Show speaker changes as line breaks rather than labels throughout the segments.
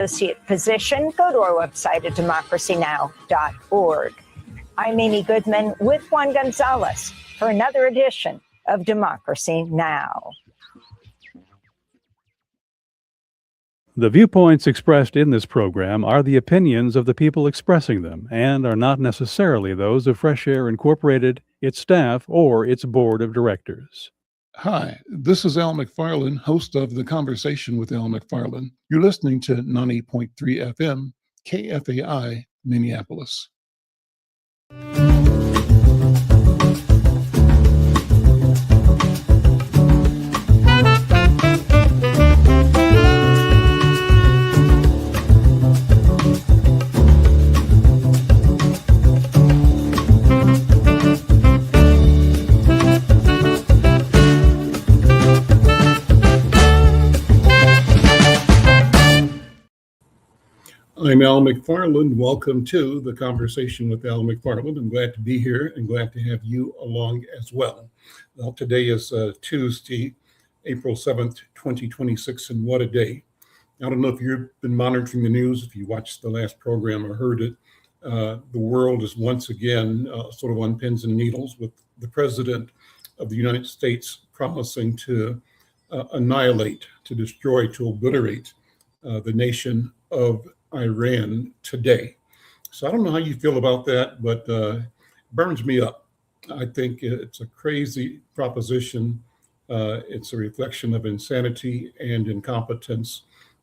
associate position, go to our website at democracynow.org. I'm Amy Goodman with Juan Gonzalez for another edition of Democracy Now!
The viewpoints expressed in this program are the opinions of the people expressing them and are not necessarily those of Fresh Air Incorporated, its staff, or its board of directors.
Hi, this is Al McFarlane, host of The Conversation with Al McFarlane. You're listening to 90.3 FM, KFAI, Minneapolis. I'm Al McFarlane. Welcome to The Conversation with Al McFarlane. I'm glad to be here and glad to have you along as well. Well, today is Tuesday, April 7th, 2026, and what a day. I don't know if you've been monitoring the news, if you watched the last program or heard it. The world is once again sort of on pins and needles with the President of the United States promising to annihilate, to destroy, to obliterate the nation of Iran today. So I don't know how you feel about that, but it burns me up. I think it's a crazy proposition. It's a reflection of insanity and incompetence,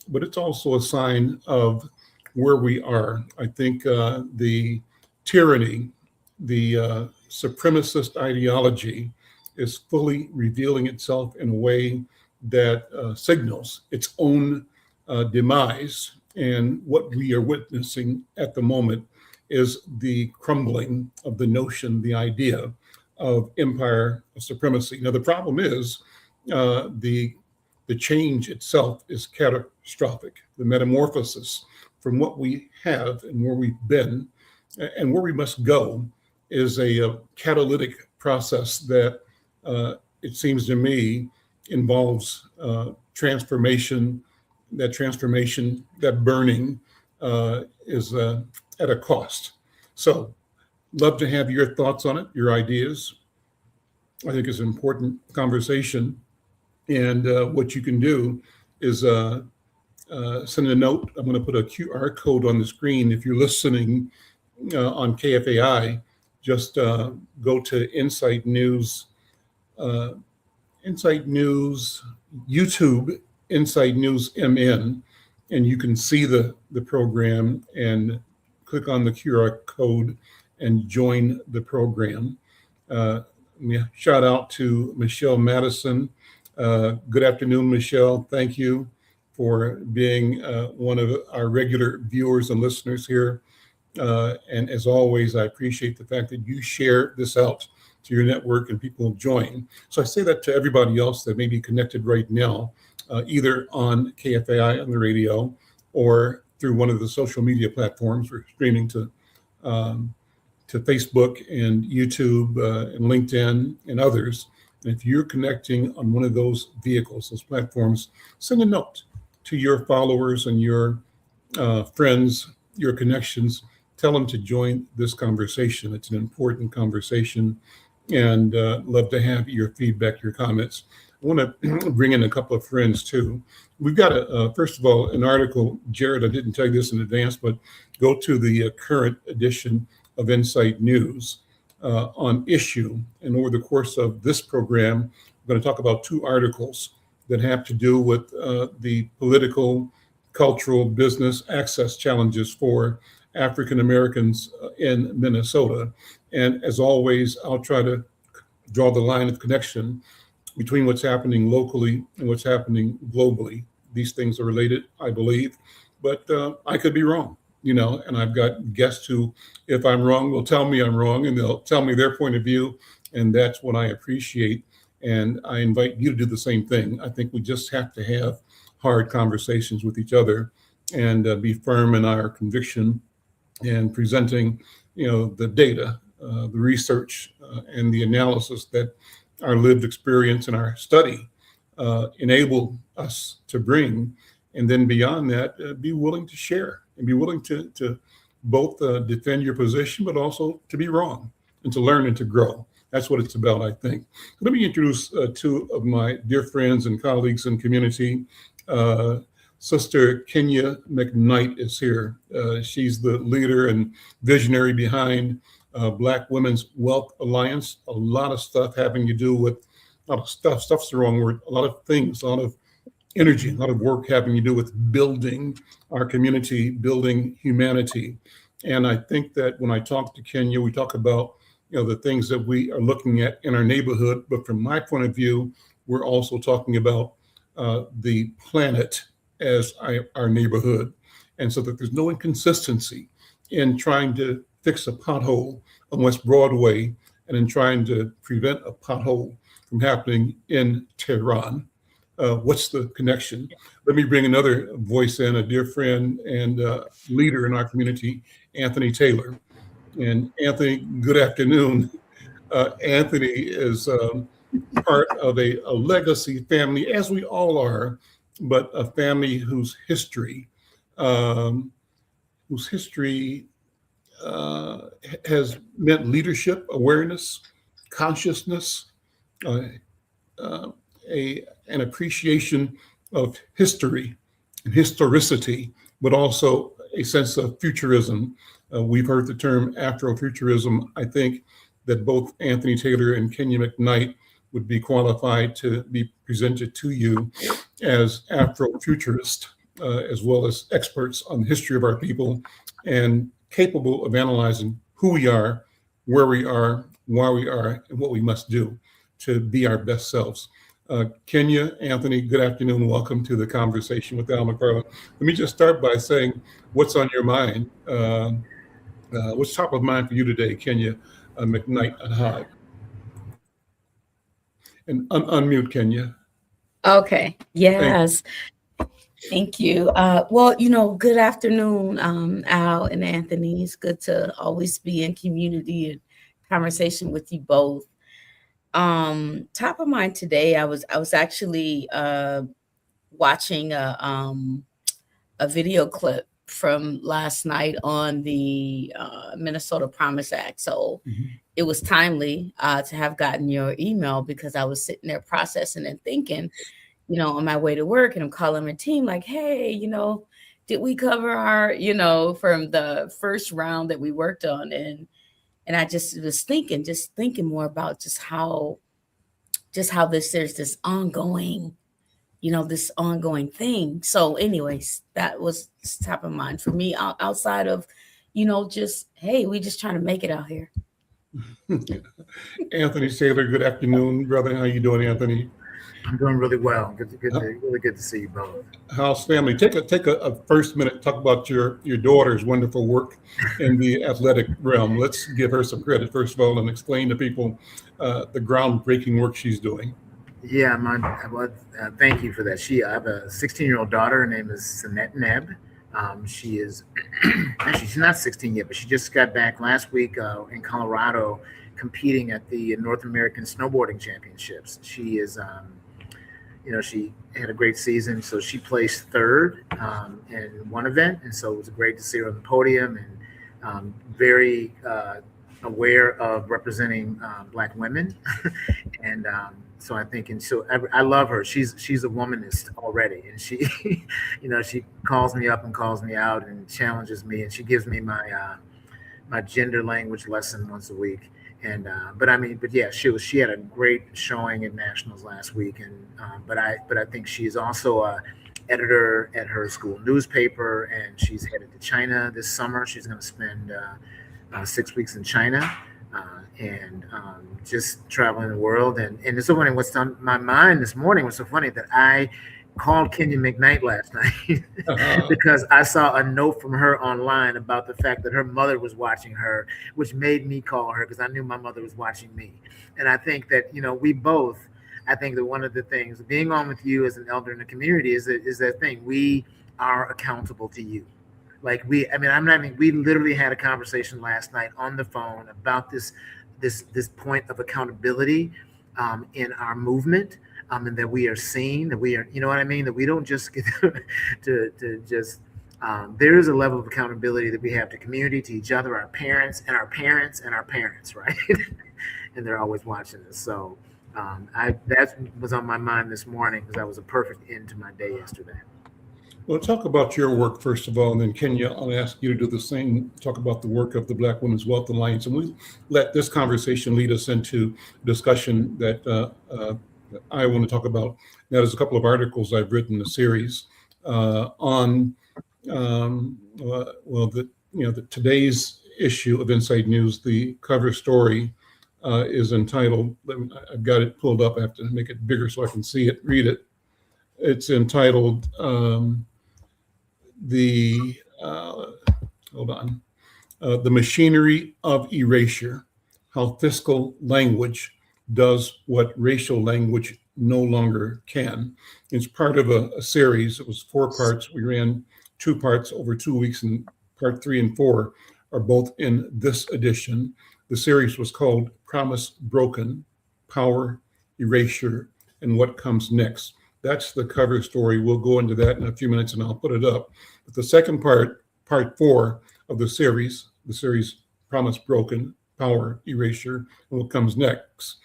but it's also a sign of where we are. I think the tyranny, the supremacist ideology is fully revealing itself in a way that signals its own demise. And what we are witnessing at the moment is the crumbling of the notion, the idea of empire supremacy. Now, the problem is the change itself is catastrophic. The metamorphosis from what we have and where we've been and where we must go is a catalytic process that it seems to me involves transformation. That transformation, that burning is at a cost. So love to have your thoughts on it, your ideas. I think it's an important conversation. And what you can do is send a note. I'm going to put a QR code on the screen. If you're listening on KFAI, just go to Insight News, YouTube, Inside News MN, and you can see the program and click on the QR code and join the program. Shout out to Michelle Madison. Good afternoon, Michelle. Thank you for being one of our regular viewers and listeners here. And as always, I appreciate the fact that you share this out to your network and people join. So I say that to everybody else that may be connected right now, either on KFAI on the radio or through one of the social media platforms. We're streaming to Facebook and YouTube and LinkedIn and others. And if you're connecting on one of those vehicles, those platforms, send a note to your followers and your friends, your connections. Tell them to join this conversation. It's an important conversation, and love to have your feedback, your comments. I want to bring in a couple of friends too. We've got first of all, an article, Jared, I didn't tell you this in advance, but go to the current edition of Insight News on issue. And over the course of this program, I'm going to talk about two articles that have to do with the political, cultural, business access challenges for African Americans in Minnesota. And as always, I'll try to draw the line of connection between what's happening locally and what's happening globally. These things are related, I believe, but I could be wrong, and I've got guests who, if I'm wrong, will tell me I'm wrong, and they'll tell me their point of view, and that's what I appreciate. And I invite you to do the same thing. I think we just have to have hard conversations with each other and be firm in our conviction and presenting, the data, the research, and the analysis that our lived experience and our study enable us to bring. And then beyond that, be willing to share and be willing to both defend your position, but also to be wrong and to learn and to grow. That's what it's about, I think. Let me introduce two of my dear friends and colleagues in community. Sister Kenya McKnight is here. She's the leader and visionary behind Black Women's Wealth Alliance. A lot of stuff having to do with, a lot of stuff's the wrong word, a lot of things, a lot of energy, a lot of work having to do with building our community, building humanity. And I think that when I talk to Kenya, we talk about the things that we are looking at in our neighborhood. But from my point of view, we're also talking about the planet as our neighborhood. And so that there's no inconsistency in trying to fix a pothole on West Broadway and in trying to prevent a pothole from happening in Tehran. What's the connection? Let me bring another voice in, a dear friend and leader in our community, Anthony Taylor. And Anthony, good afternoon. Anthony is part of a legacy family, as we all are, but a family whose history has meant leadership, awareness, consciousness, an appreciation of history and historicity, but also a sense of futurism. We've heard the term Afrofuturism. I think that both Anthony Taylor and Kenya McKnight would be qualified to be presented to you as Afrofuturists, as well as experts on the history of our people and capable of analyzing who we are, where we are, why we are, and what we must do to be our best selves. Kenya, Anthony, good afternoon. Welcome to the conversation with Al McFarlane. Let me just start by saying what's on your mind. What's top of mind for you today, Kenya McKnight and Hogg? And unmute, Kenya.
Okay. Yes. Thank you. Well, good afternoon, Al and Anthony. It's good to always be in community and conversation with you both. Top of mind today, I was actually watching a video clip from last night on the Minnesota Promise Act. So it was timely to have gotten your email because I was sitting there processing and thinking, on my way to work, and I'm calling my team like, hey, did we cover our, from the first round that we worked on? And I just was thinking more about just how there's this ongoing, this ongoing thing. So anyways, that was top of mind for me outside of, just, hey, we just trying to make it out here.
Anthony Taylor, good afternoon, brother. How you doing, Anthony?
I'm doing really well. Really good to see you both.
How's family? Take a first minute, talk about your daughter's wonderful work in the athletic realm. Let's give her some credit, first of all, and explain to people the groundbreaking work she's doing.
Yeah, thank you for that. I have a 16-year-old daughter. Her name is Sanette Neb. She is, actually, she's not 16 yet, but she just got back last week in Colorado competing at the North American Snowboarding Championships. She is, she had a great season. So she placed third in one event. And so it was great to see her on the podium and very aware of representing Black women. And so I think, and so I love her. She's a womanist already. And she, she calls me up and calls me out and challenges me. And she gives me my gender language lesson once a week. And but yeah, she had a great showing at nationals last week, and but I think she's also a editor at her school newspaper, and she's headed to China this summer. She's going to spend 6 weeks in China, and just traveling the world. And it's so funny. What's on my mind this morning was so funny that I called Kenya McKnight last night because I saw a note from her online about the fact that her mother was watching her, which made me call her because I knew my mother was watching me. And I think that, I think that one of the things being on with you as an elder in the community is that thing. We are accountable to you. We literally had a conversation last night on the phone about this point of accountability in our movement. and that we are seen, that we are, you know what I mean, that we don't just get to just. There is a level of accountability that we have to community, to each other, our parents, and our parents, and our parents, right? And they're always watching us. So that was on my mind this morning because that was a perfect end to my day yesterday.
Well, talk about your work, first of all, and then Kenya, I'll ask you to do the same, talk about the work of the Black Women's Wealth Alliance. And we let this conversation lead us into discussion that I want to talk about. Now, there's a couple of articles I've written in a series on the today's issue of Inside News. The cover story is entitled, I've got it pulled up, I have to make it bigger so I can see it, read it. It's entitled The Machinery of Erasure, How Fiscal Language Does What Racial Language No Longer Can. It's part of a series. It was 4 parts. We ran 2 parts over 2 weeks, and part 3 and 4 are both in this edition. The series was called Promise Broken, Power, Erasure, and What Comes Next. That's the cover story. We'll go into that in a few minutes and I'll put it up. But the second part, part 4 of the series Promise Broken, Power, Erasure, and What Comes Next,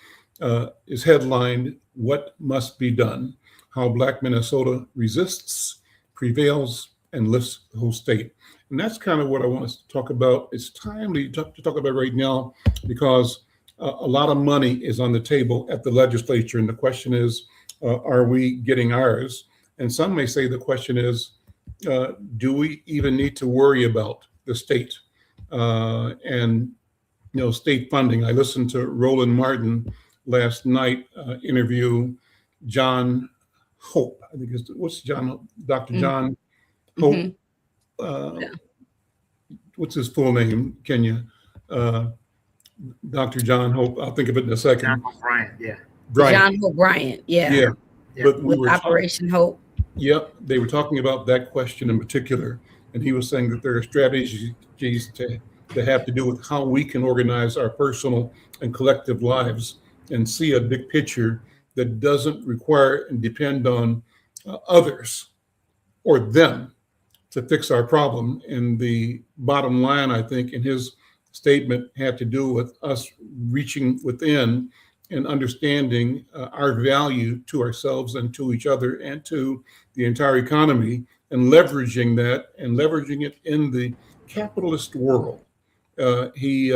is headlined, What Must Be Done, How Black Minnesota Resists, Prevails, and Lifts the Whole State. And that's kind of what I want us to talk about. It's timely to talk about right now because a lot of money is on the table at the legislature. And the question is, are we getting ours? And some may say the question is, do we even need to worry about the state and state funding? I listened to Roland Martin last night interview John Hope. I think what's John, Dr. John Hope. What's his full name, Kenya? Dr. John Hope. I'll think of it in a second.
John Hope Bryant, yeah.
John Hope Bryant, yeah.
But
with Operation Hope.
Yep, they were talking about that question in particular, and he was saying that there are strategies to have to do with how we can organize our personal and collective lives and see a big picture that doesn't require and depend on others or them to fix our problem. And the bottom line, I think, in his statement had to do with us reaching within and understanding our value to ourselves and to each other and to the entire economy, and leveraging that and leveraging it in the capitalist world. He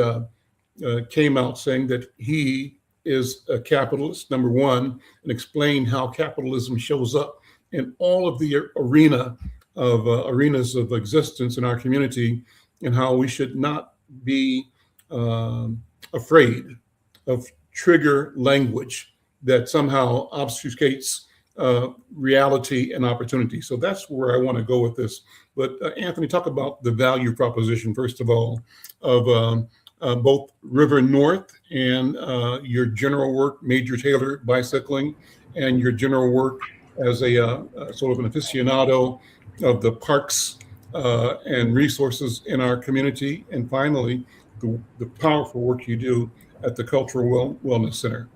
came out saying that he is a capitalist, number one, and explained how capitalism shows up in all of the arenas of existence in our community, and how we should not be afraid of trigger language that somehow obfuscates reality and opportunity. So that's where I want to go with this. But Anthony, talk about the value proposition, first of all, of both River North and your general work, Major Taylor Bicycling, and your general work as a sort of an aficionado of the parks and resources in our community. And finally, the powerful work you do at the Cultural Wellness Center.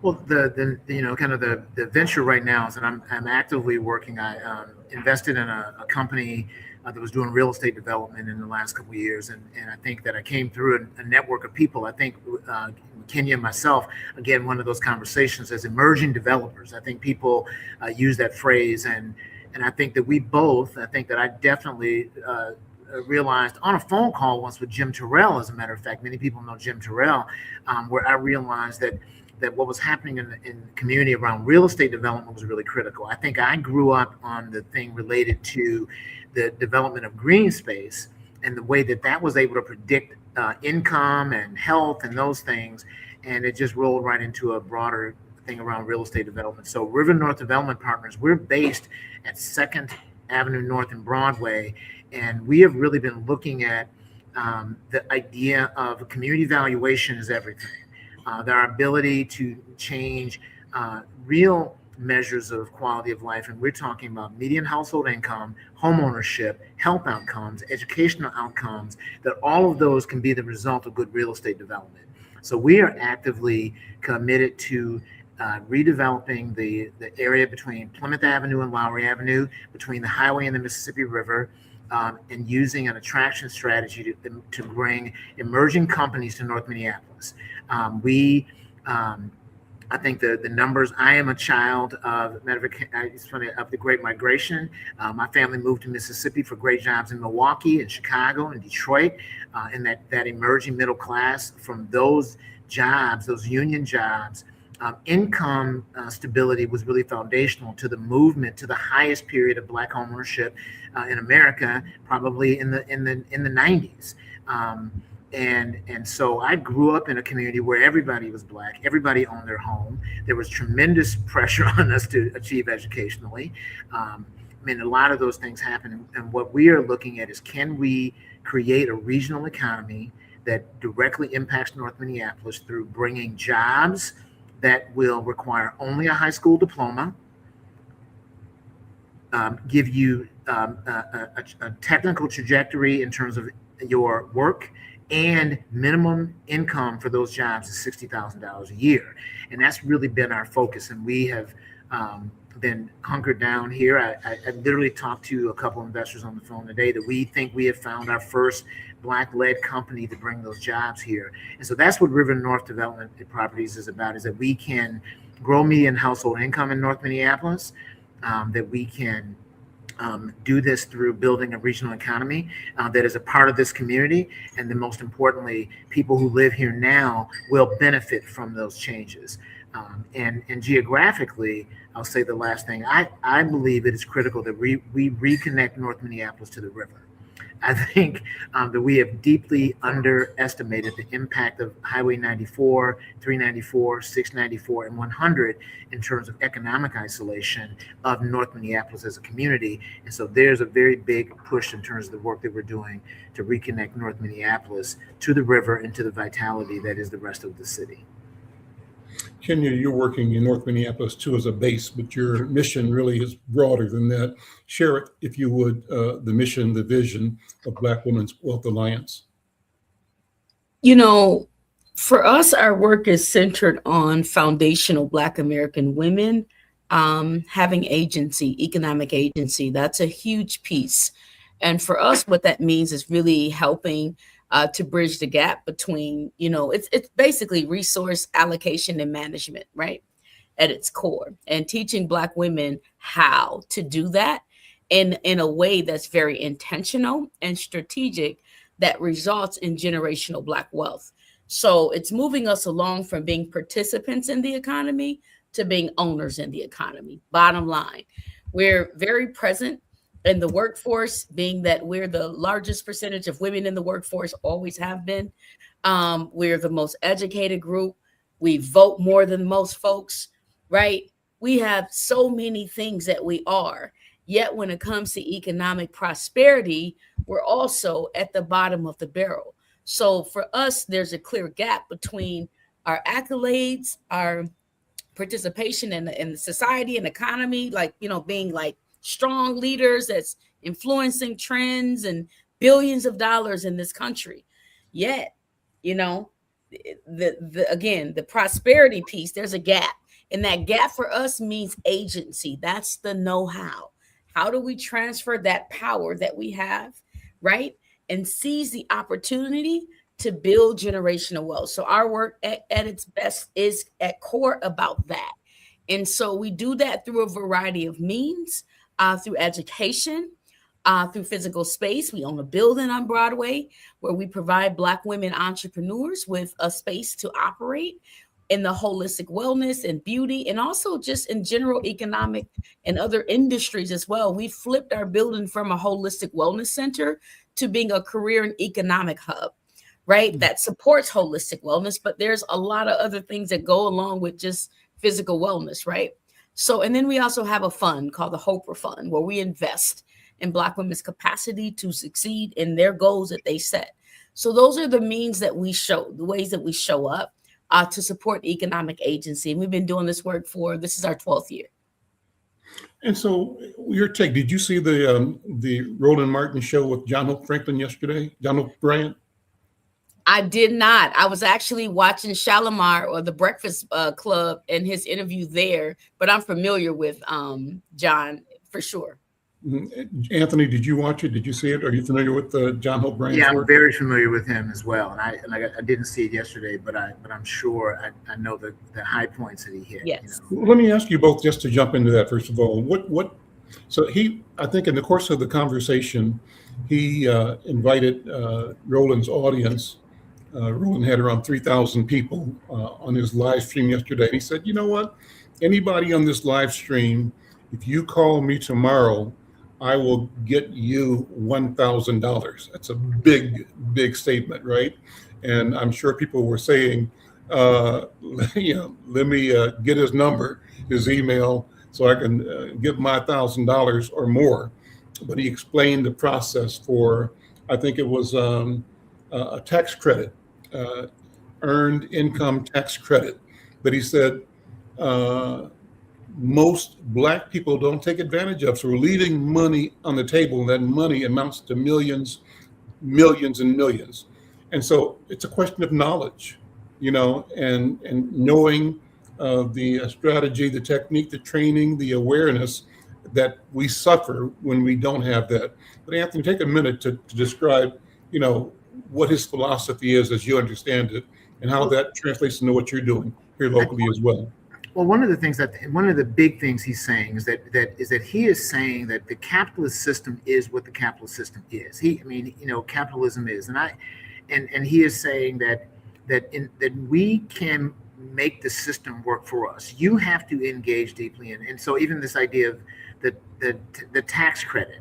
Well, the venture right now is that I'm actively working. I invested in a company that was doing real estate development in the last couple of years, and I think that I came through a network of people. I think Kenya and myself, again, one of those conversations as emerging developers. I think people use that phrase, and I think that I definitely realized on a phone call once with Jim Terrell, as a matter of fact, many people know Jim Terrell, where I realized that what was happening in the community around real estate development was really critical. I think I grew up on the thing related to the development of green space and the way that was able to predict income and health and those things. And it just rolled right into a broader thing around real estate development. So River North Development Partners, we're based at 2nd Avenue North and Broadway. And we have really been looking at the idea of community valuation is everything. Our ability to change real measures of quality of life. And we're talking about median household income, home ownership, health outcomes, educational outcomes, that all of those can be the result of good real estate development. So we are actively committed to redeveloping the area between Plymouth Avenue and Lowry Avenue, between the highway and the Mississippi River, and using an attraction strategy to bring emerging companies to North Minneapolis. I think the numbers, I am a child of the Great Migration. My family moved to Mississippi for great jobs in Milwaukee and Chicago and Detroit, and that emerging middle class from those jobs, those union jobs, income stability was really foundational to the movement to the highest period of Black home ownership in America, probably in the 90s. And so I grew up in a community where everybody was Black, everybody owned their home. There was tremendous pressure on us to achieve educationally. I mean, a lot of those things happen. And what we are looking at is, can we create a regional economy that directly impacts North Minneapolis through bringing jobs that will require only a high school diploma, give you a technical trajectory in terms of your work, and minimum income for those jobs is $60,000 a year. And that's really been our focus. And we have been hunkered down here. I literally talked to a couple investors on the phone today that we think we have found our first Black-led company to bring those jobs here. And so that's what River North Development Properties is about, is that we can grow median household income in North Minneapolis, that we can do this through building a regional economy that is a part of this community. And then most importantly, people who live here now will benefit from those changes. And geographically, I'll say the last thing, I believe it is critical that we reconnect North Minneapolis to the river. I think that we have deeply underestimated the impact of Highway 94, 394, 694, and 100 in terms of economic isolation of North Minneapolis as a community. And so there's a very big push in terms of the work that we're doing to reconnect North Minneapolis to the river and to the vitality that is the rest of the city.
Kenya, you're working in North Minneapolis too as a base, but your mission really is broader than that. Share it, if you would, the mission, the vision of Black Women's Wealth Alliance.
You know, for us, our work is centered on foundational Black American women having agency, economic agency. That's a huge piece. And for us, what that means is really helping to bridge the gap between, you know, it's basically resource allocation and management, right, at its core, and teaching Black women how to do that in a way that's very intentional and strategic that results in generational Black wealth. So it's moving us along from being participants in the economy to being owners in the economy. Bottom line, we're very present in the workforce, being that we're the largest percentage of women in the workforce, always have been. We're the most educated group. We vote more than most folks, right? We have so many things that we are. Yet when it comes to economic prosperity, we're also at the bottom of the barrel. So for us, there's a clear gap between our accolades, our participation in the society and economy, like, you know, being like strong leaders that's influencing trends and billions of dollars in this country. Yet, you know, the prosperity piece, there's a gap. And that gap for us means agency. That's the know-how. How do we transfer that power that we have, right? And seize the opportunity to build generational wealth. So our work at its best is at core about that. And so we do that through a variety of means. Through education, through physical space. We own a building on Broadway where we provide Black women entrepreneurs with a space to operate in the holistic wellness and beauty, and also just in general economic and other industries as well. We flipped our building from a holistic wellness center to being a career and economic hub, right? That supports holistic wellness, but there's a lot of other things that go along with just physical wellness, right? So, and then we also have a fund called the Hoper Fund, where we invest in Black women's capacity to succeed in their goals that they set. So those are the means that we show, the ways that we show up to support economic agency. And we've been doing this work this is our 12th year.
And so your take, did you see the Roland Martin show with John Hope Franklin yesterday, John Hope Bryant?
I did not. I was actually watching Shalimar or the Breakfast Club and his interview there, but I'm familiar with John for sure.
Anthony, did you watch it? Did you see it? Are you familiar with John Hope Brand's
Yeah, I'm
work?
very familiar with him as well, and I didn't see it yesterday, but I'm sure I know the high points that he hit.
Yes.
You know?
Let me ask you both, just to jump into that first of all. So I think in the course of the conversation, he invited Roland's audience. Roland had around 3,000 people on his live stream yesterday. And he said, you know what? Anybody on this live stream, if you call me tomorrow, I will get you $1,000. That's a big, big statement, right? And I'm sure people were saying, let me get his number, his email, so I can give my $1,000 or more. But he explained the process for, I think it was a tax credit, earned income tax credit. But he said most Black people don't take advantage of. So we're leaving money on the table, and that money amounts to millions, millions and millions. And so it's a question of knowledge, and knowing the strategy, the technique, the training, the awareness that we suffer when we don't have that. But Anthony, take a minute to describe, what his philosophy is as you understand it, and how that translates into what you're doing here locally as well.
Well, one of the big things he's saying is that he is saying that the capitalist system is what the capitalist system is. Capitalism is, and he is saying that we can make the system work for us. You have to engage deeply in, and so even this idea of the tax credit,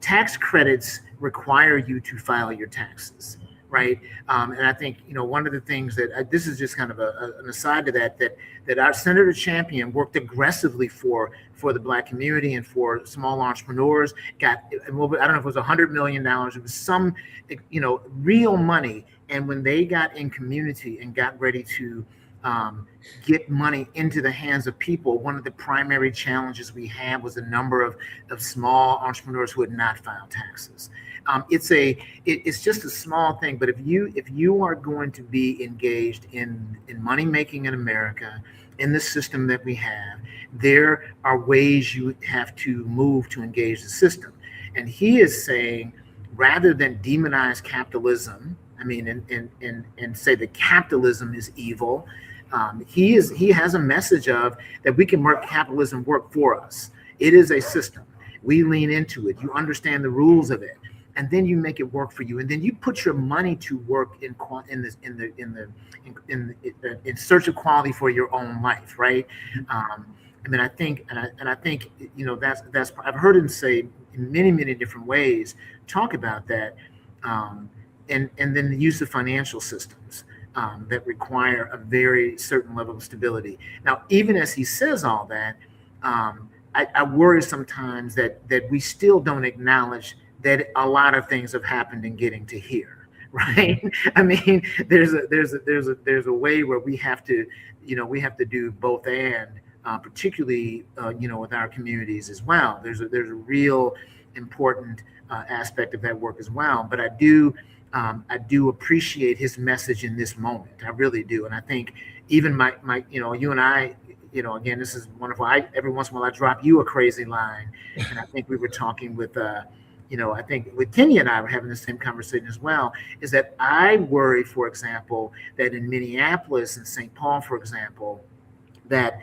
tax credits require you to file your taxes. Right. And I think, one of the things that this is just kind of an aside to that our Senator Champion worked aggressively for the Black community and for small entrepreneurs. I don't know if it was $100 million. It was some, real money. And when they got in community and got ready to get money into the hands of people, one of the primary challenges we had was the number of small entrepreneurs who had not filed taxes. It's just a small thing, but if you are going to be engaged in money making in America, in the system that we have, there are ways you have to move to engage the system. And he is saying, rather than demonize capitalism, and say that capitalism is evil, he has a message of that we can make capitalism work for us. It is a system. We lean into it. You understand the rules of it, and then you make it work for you, and then you put your money to work in search of quality for your own life, right? I think that's I've heard him say in many different ways, talk about that, and then the use of financial systems that require a very certain level of stability. Now, even as he says all that, I worry sometimes that we still don't acknowledge that a lot of things have happened in getting to here, right? There's a way where we have to do both, and particularly with our communities as well. There's a real important aspect of that work as well. But I do appreciate his message in this moment. I really do, and I think even my you and I. Again, this is wonderful. Every once in a while I drop you a crazy line, and I think we were talking with I think with Kenya and I were having the same conversation as well, is that I worry, for example, that in Minneapolis and St. Paul, for example, that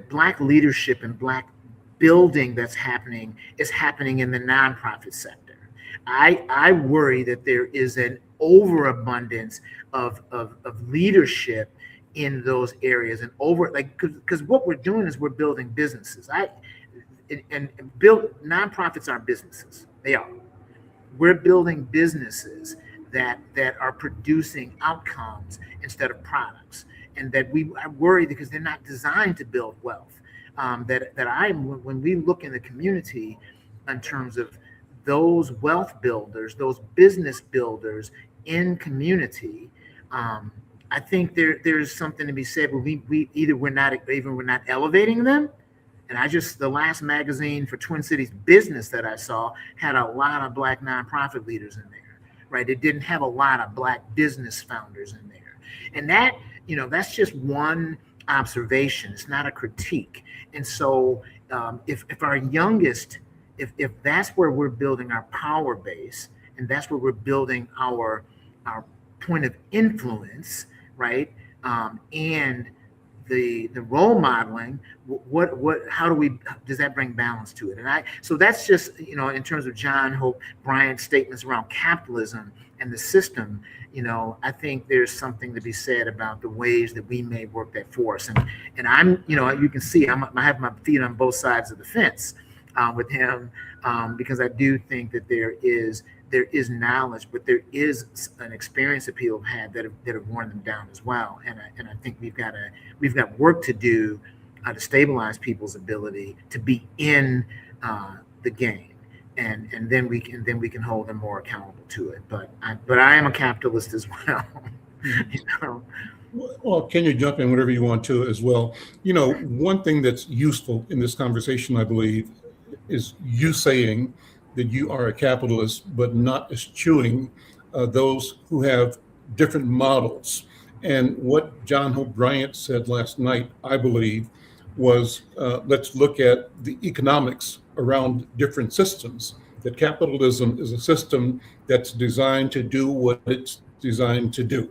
Black leadership and Black building that's happening is happening in the nonprofit sector. I worry that there is an overabundance of leadership in those areas, and because what we're doing is we're building businesses. Nonprofits are businesses. They are. We're building businesses that are producing outcomes instead of products, and that I worry because they're not designed to build wealth. When we look in the community in terms of those wealth builders, those business builders in community, I think there's something to be said. But we're not elevating them. And the last magazine for Twin Cities Business that I saw had a lot of Black nonprofit leaders in there, right? It didn't have a lot of Black business founders in there. And that, that's just one observation. It's not a critique. And so if our youngest, if that's where we're building our power base, and that's where we're building our point of influence, right? And the role modeling, how does that bring balance to it? And so that's just, in terms of John Hope Bryant's statements around capitalism and the system, I think there's something to be said about the ways that we may work that for us. And I'm, you can see I have my feet on both sides of the fence with him, because I do think that there is knowledge, but there is an experience that people have had that have worn them down as well. And I think we've got work to do to stabilize people's ability to be in the game, and then we can hold them more accountable to it. But I am a capitalist as well.
Well, can you jump in whatever you want to as well? One thing that's useful in this conversation, I believe, is you saying that you are a capitalist, but not eschewing those who have different models. And what John Hope Bryant said last night, I believe, was let's look at the economics around different systems. That capitalism is a system that's designed to do what it's designed to do.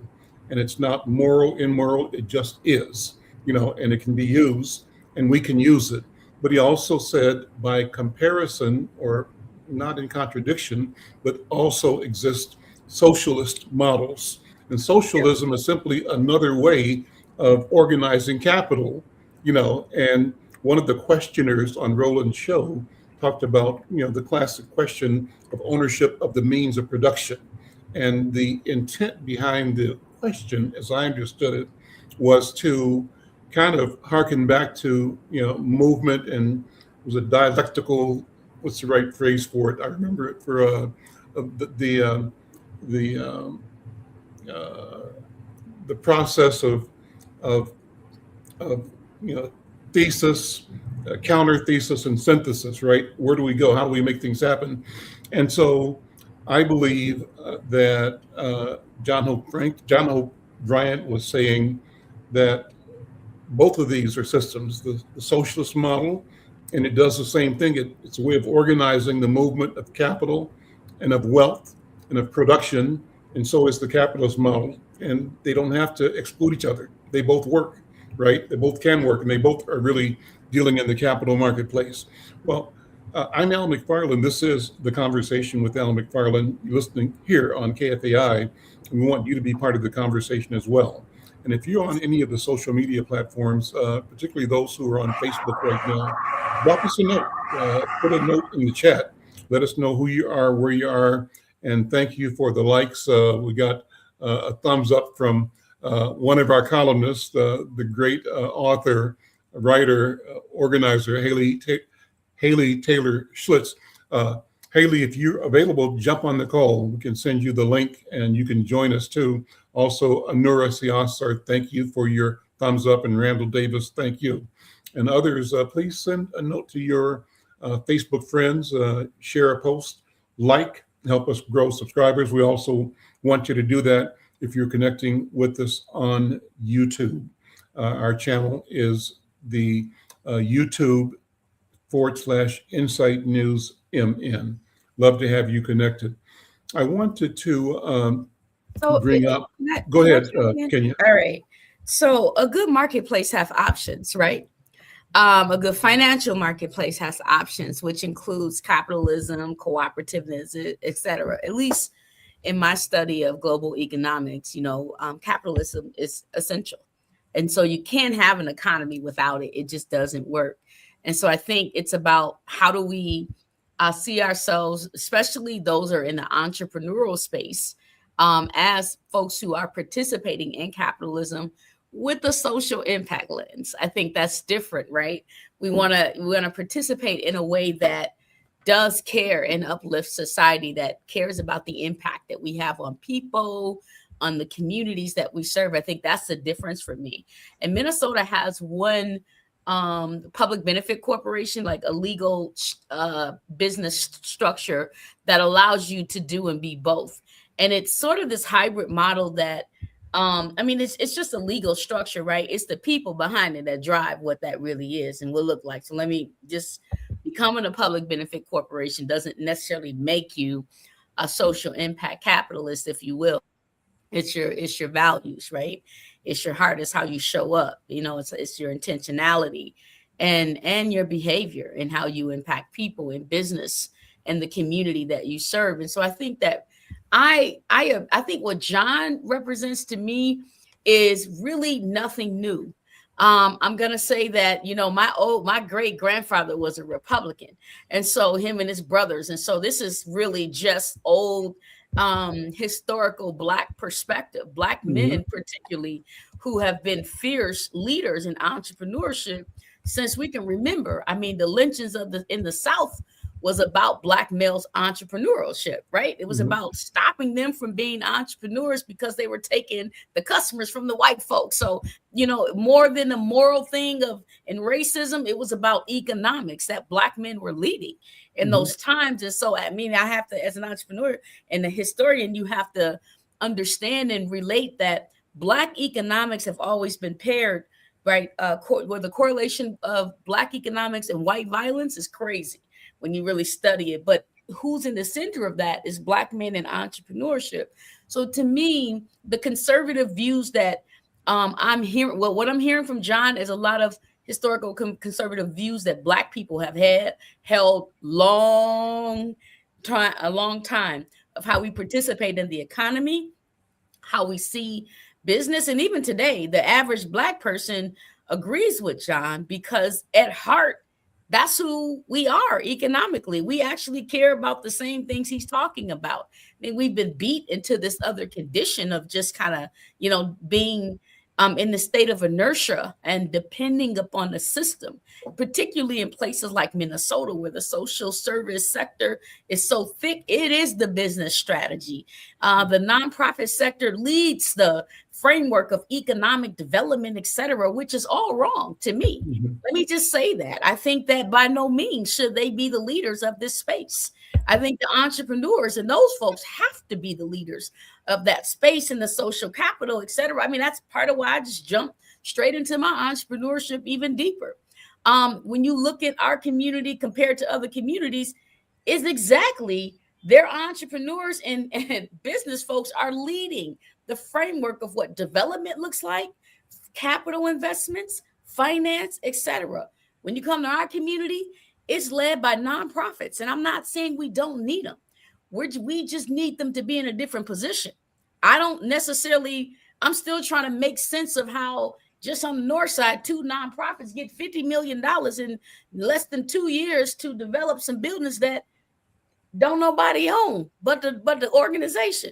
And it's not moral, immoral, it just is, and it can be used and we can use it. But he also said, by comparison, or not in contradiction, but also exist socialist models. And socialism is simply another way of organizing capital, and one of the questioners on Roland's show talked about, the classic question of ownership of the means of production. And the intent behind the question, as I understood it, was to kind of harken back to, movement, and it was a dialectical, what's the right phrase for it? I remember it for the process of thesis, counter thesis, and synthesis, right? Where do we go? How do we make things happen? And so I believe that John Hope Bryant was saying that both of these are systems, the socialist model, and it does the same thing. It's a way of organizing the movement of capital and of wealth and of production, and so is the capitalist model. And they don't have to exclude each other. They both work, right? They both can work, and they both are really dealing in the capital marketplace. Well, I'm Al McFarlane. This is The Conversation with Al McFarlane. You're listening here on KFAI, and we want you to be part of the conversation as well. And if you're on any of the social media platforms, particularly those who are on Facebook right now, drop us a note, put a note in the chat. Let us know who you are, where you are, and thank you for the likes. We got a thumbs up from one of our columnists, the great author, writer, organizer, Haley Taylor Schlitz. Haley, if you're available, jump on the call. We can send you the link and you can join us too. Also, Anura Siasar, thank you for your thumbs up, and Randall Davis, thank you. And others, please send a note to your Facebook friends, share a post, help us grow subscribers. We also want you to do that if you're connecting with us on YouTube. Our channel is the YouTube.com/Insight News MN. Love to have you connected. I wanted to bring up. Go ahead, Kenya.
All right. So a good marketplace has options, right? A good financial marketplace has options, which includes capitalism, cooperativeness, et cetera. At least in my study of global economics, capitalism is essential. And so you can't have an economy without it. It just doesn't work. And so I think it's about how do we see ourselves, especially those who are in the entrepreneurial space, as folks who are participating in capitalism with the social impact lens. I think that's different, right? We want to participate in a way that does care and uplift society, that cares about the impact that we have on people, on the communities that we serve. I think that's the difference for me. And Minnesota has one public benefit corporation, like a legal business structure that allows you to do and be both. And it's sort of this hybrid model that, I mean, it's just a legal structure, right? It's the people behind it that drive what that really is and will look like. So let me just, becoming a public benefit corporation doesn't necessarily make you a social impact capitalist, if you will. It's your values, right? It's your heart, it's how you show up. You know, it's your intentionality and your behavior and how you impact people in business and the community that you serve. And so I think that I think what John represents to me is really nothing new. I'm gonna say that, you know, my great grandfather was a Republican, and so him and his brothers, and so this is really just old historical Black perspective, Black men particularly, who have been fierce leaders in entrepreneurship since we can remember. I mean, the lynchings in the South was about Black males' entrepreneurship, right? It was about stopping them from being entrepreneurs because they were taking the customers from the white folks. So, you know, more than a moral thing in racism, it was about economics that Black men were leading in those times. And so, I mean, I have to, as an entrepreneur and a historian, you have to understand and relate that Black economics have always been paired, right? Where the correlation of Black economics and white violence is crazy when you really study it. But who's in the center of that is Black men in entrepreneurship. So to me, the conservative views that I'm hearing, well, what I'm hearing from John is a lot of historical conservative views that Black people have held a long time of how we participate in the economy, how we see business. And even today, the average Black person agrees with John because at heart, that's who we are economically. We actually care about the same things he's talking about. I mean, we've been beat into this other condition of just kind of, you know, being in the state of inertia and depending upon the system, particularly in places like Minnesota, where the social service sector is so thick. It is the business strategy. The nonprofit sector leads the framework of economic development, et cetera, which is all wrong to me. Let me just say that. I think that by no means should they be the leaders of this space. I think the entrepreneurs and those folks have to be the leaders of that space and the social capital, et cetera. I mean, that's part of why I just jumped straight into my entrepreneurship even deeper. When you look at our community compared to other communities, is exactly their entrepreneurs and business folks are leading the framework of what development looks like, capital investments, finance, et cetera. When you come to our community, it's led by nonprofits. And I'm not saying we don't need them. We just need them to be in a different position. I'm still trying to make sense of how just on the north side, 2 nonprofits get $50 million in less than 2 years to develop some buildings that don't nobody own but the organization.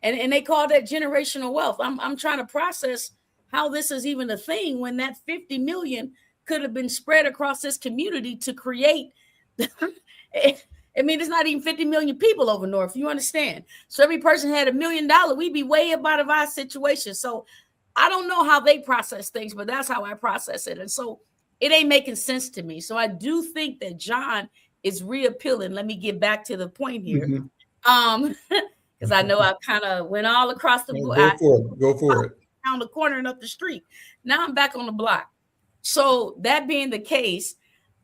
And they call that generational wealth. I'm trying to process how this is even a thing when that 50 million could have been spread across this community to create. I mean, it's not even 50 million people over north, you understand? So every person had $1 million, we'd be way up out of our situation. So I don't know how they process things, but that's how I process it. And so it ain't making sense to me. So I do think that John is reappealing. Let me get back to the point here. Because I know I kind of went all across the board.
Go for it.
Down the corner and up the street. Now I'm back on the block. So that being the case,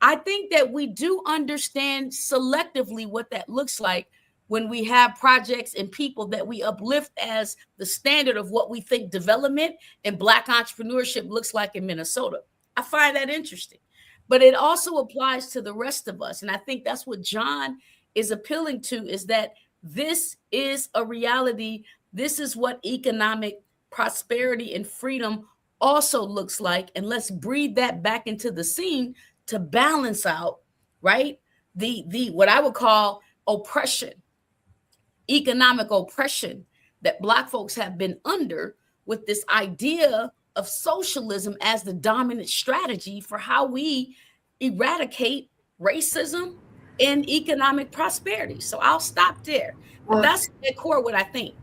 I think that we do understand selectively what that looks like when we have projects and people that we uplift as the standard of what we think development and Black entrepreneurship looks like in Minnesota. I find that interesting, but it also applies to the rest of us. And I think that's what John is appealing to, is that this is a reality. This is what economic prosperity and freedom also looks like. And let's breathe that back into the scene to balance out, right? The what I would call oppression, economic oppression that Black folks have been under, with this idea of socialism as the dominant strategy for how we eradicate racism and economic prosperity. So I'll stop there. But that's at core what I think.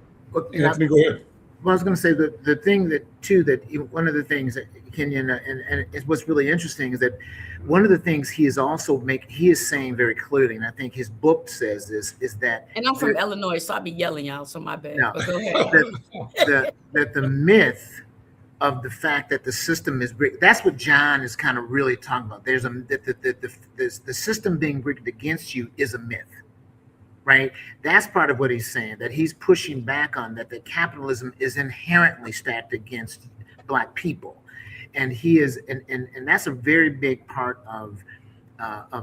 Anthony, go ahead.
Well, I was going to say the thing that too that one of the things that Kenyon and what's really interesting is that one of the things he is saying very clearly, and I think his book says this, is that.
And I'm from Illinois, so I'll be yelling out, so my bad.
No,
but go ahead.
that the myth of the fact that the system is rigged. That's what John is kind of really talking about. There's the system being rigged against you is a myth. Right, that's part of what he's saying, that he's pushing back on that capitalism is inherently stacked against Black people, and he is, and that's a very big part of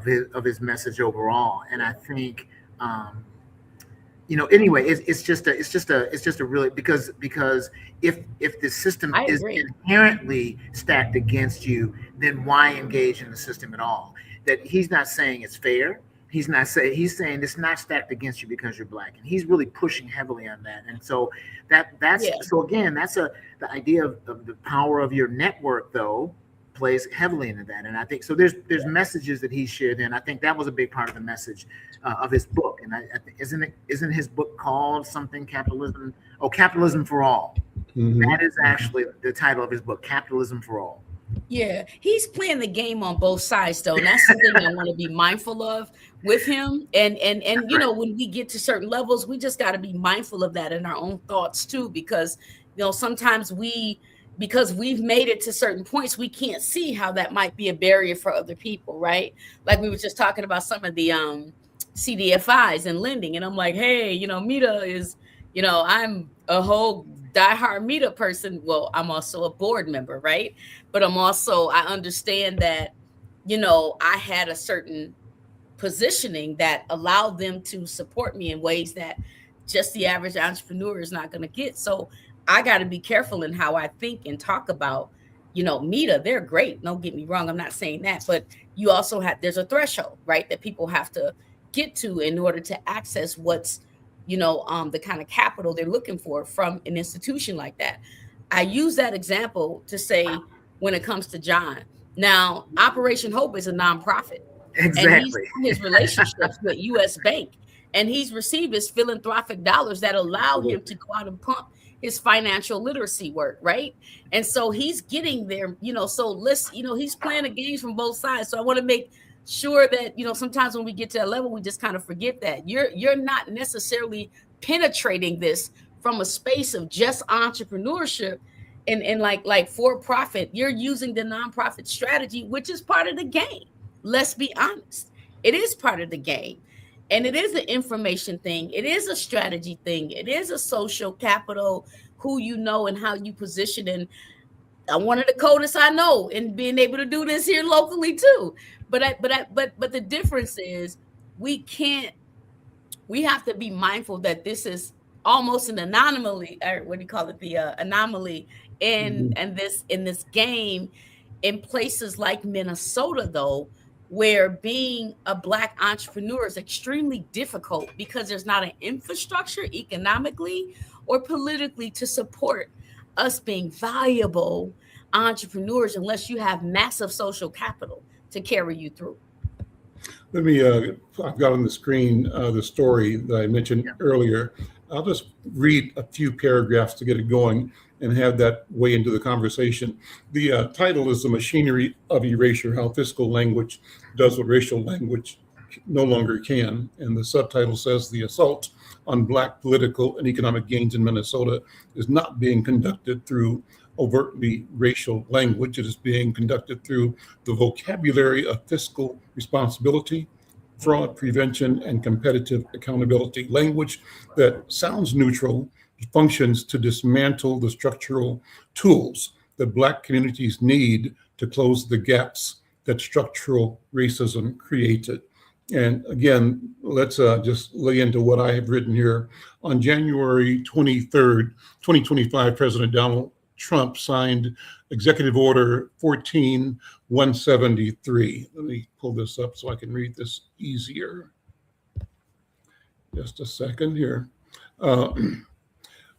his message overall. And I think, anyway, it's just a really because if the system is inherently stacked against you, then why engage in the system at all? That he's not saying it's fair. He's saying it's not stacked against you because you're Black, and he's really pushing heavily on that. And so so again, that's the idea of the power of your network, though, plays heavily into that. And I think so. There's messages that he shared, and I think that was a big part of the message of his book. And I think isn't his book called something Capitalism? Oh, Capitalism for All. Mm-hmm. That is actually the title of his book, Capitalism for All.
Yeah, he's playing the game on both sides, though. And that's the thing I want to be mindful of with him. And when we get to certain levels, we just got to be mindful of that in our own thoughts too, because sometimes because we've made it to certain points, we can't see how that might be a barrier for other people, right? Like we were just talking about some of the CDFIs and lending, and I'm like, hey, Mita is, I'm a whole diehard Mita person. Well, I'm also a board member, right? But I understand that, I had a certain positioning that allowed them to support me in ways that just the average entrepreneur is not going to get. So I got to be careful in how I think and talk about, Mita. They're great. Don't get me wrong. I'm not saying that, but you also there's a threshold, right, that people have to get to in order to access what's, the kind of capital they're looking for from an institution like that. I use that example to say when it comes to John. Now, Operation Hope is a nonprofit.
Exactly.
And he's in his relationships with U.S. Bank, and he's received his philanthropic dollars that allow him to go out and pump his financial literacy work, right? And so he's getting there, he's playing the games from both sides. So I want to make sure that, sometimes when we get to that level, we just kind of forget that you're not necessarily penetrating this from a space of just entrepreneurship and like for profit. You're using the nonprofit strategy, which is part of the game. Let's be honest. It is part of the game. And it is an information thing. It is a strategy thing. It is a social capital, who you know and how you position. And one of the coldest I know in being able to do this here locally too. But the difference is we have to be mindful that this is almost an anomaly, or what do you call it? The anomaly in this game in places like Minnesota, though, where being a Black entrepreneur is extremely difficult because there's not an infrastructure economically or politically to support us being valuable entrepreneurs unless you have massive social capital to carry you through.
Let me, I've got on the screen the story that I mentioned earlier. I'll just read a few paragraphs to get it going and have that weigh into the conversation. The title is The Machinery of Erasure, How Fiscal Language Does What Racial Language No Longer Can. And the subtitle says, the assault on Black political and economic gains in Minnesota is not being conducted through overtly racial language. It is being conducted through the vocabulary of fiscal responsibility, fraud prevention, and competitive accountability. Language that sounds neutral functions to dismantle the structural tools that Black communities need to close the gaps that structural racism created. And again, let's just lay into what I have written here. On January 23rd, 2025, President Donald Trump signed Executive Order 14173. Let me pull this up so I can read this easier. Just a second here.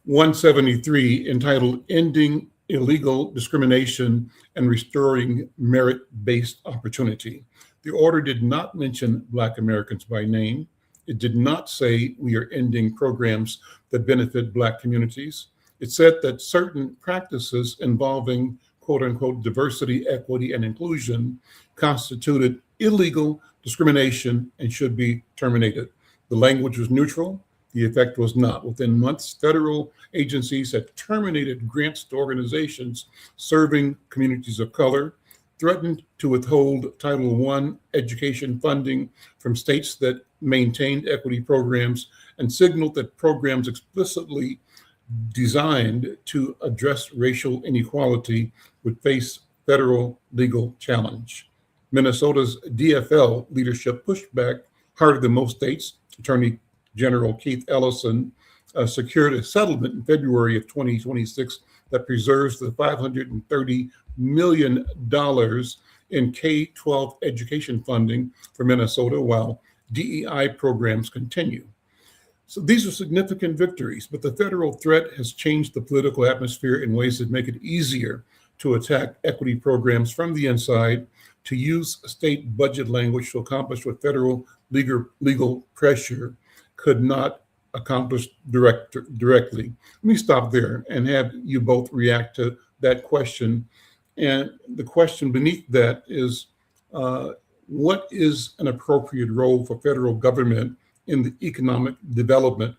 173, entitled Ending Illegal Discrimination and Restoring Merit-Based Opportunity. The order did not mention Black Americans by name. It did not say we are ending programs that benefit Black communities. It said that certain practices involving quote unquote diversity, equity, and inclusion constituted illegal discrimination and should be terminated. The language was neutral. The effect was not. Within months, federal agencies had terminated grants to organizations serving communities of color, threatened to withhold Title I education funding from states that maintained equity programs, and signaled that programs explicitly designed to address racial inequality would face federal legal challenge. Minnesota's DFL leadership pushed back harder than most states. Attorney General Keith Ellison secured a settlement in February of 2026 that preserves the $530 million in K-12 education funding for Minnesota while DEI programs continue. So these are significant victories, but the federal threat has changed the political atmosphere in ways that make it easier to attack equity programs from the inside, to use state budget language to accomplish what federal legal pressure could not accomplish directly. Let me stop there and have you both react to that question. And the question beneath that is, what is an appropriate role for federal government in the economic development,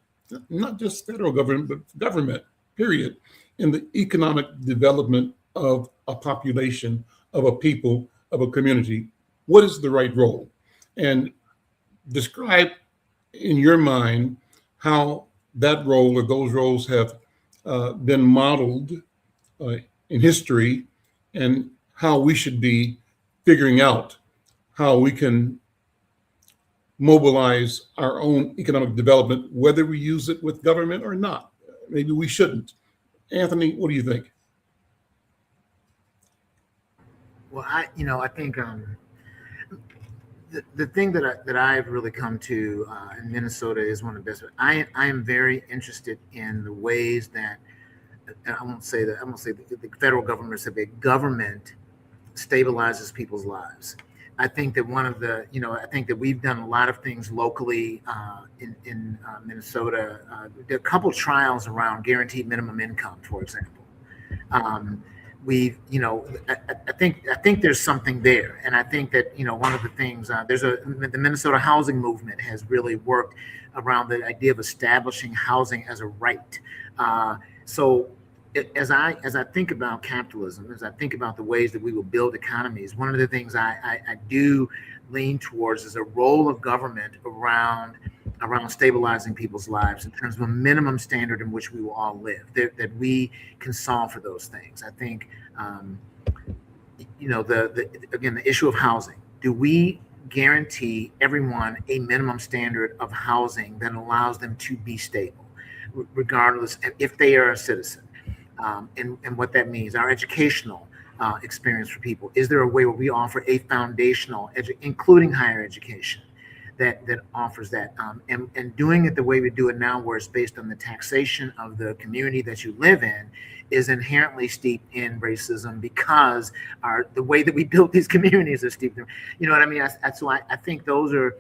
not just federal government, but government, period, in the economic development of a population, of a people, of a community? What is the right role? And describe in your mind how that role or those roles have been modeled in history, and how we should be figuring out how we can mobilize our own economic development, whether we use it with government or not. Maybe we shouldn't. Anthony, what do you think?
Well, I think the thing that I've really come to in Minnesota is one of the best. I am very interested in the ways that, and I won't say the federal government, said the government stabilizes people's lives. I think that I think that we've done a lot of things locally in Minnesota. There are a couple trials around guaranteed minimum income, for example. I think there's something there, and I think that one of the things the Minnesota housing movement has really worked around the idea of establishing housing as a right. As I think about capitalism, as I think about the ways that we will build economies, one of the things I do lean towards is a role of government around stabilizing people's lives in terms of a minimum standard in which we will all live, that we can solve for those things. I think, the issue of housing. Do we guarantee everyone a minimum standard of housing that allows them to be stable, regardless if they are a citizen? And what that means, our educational experience for people. Is there a way where we offer a foundational, including higher education, that offers that? And doing it the way we do it now, where it's based on the taxation of the community that you live in, is inherently steeped in racism, because the way that we built these communities are steeped in, you know what I mean? So I think those are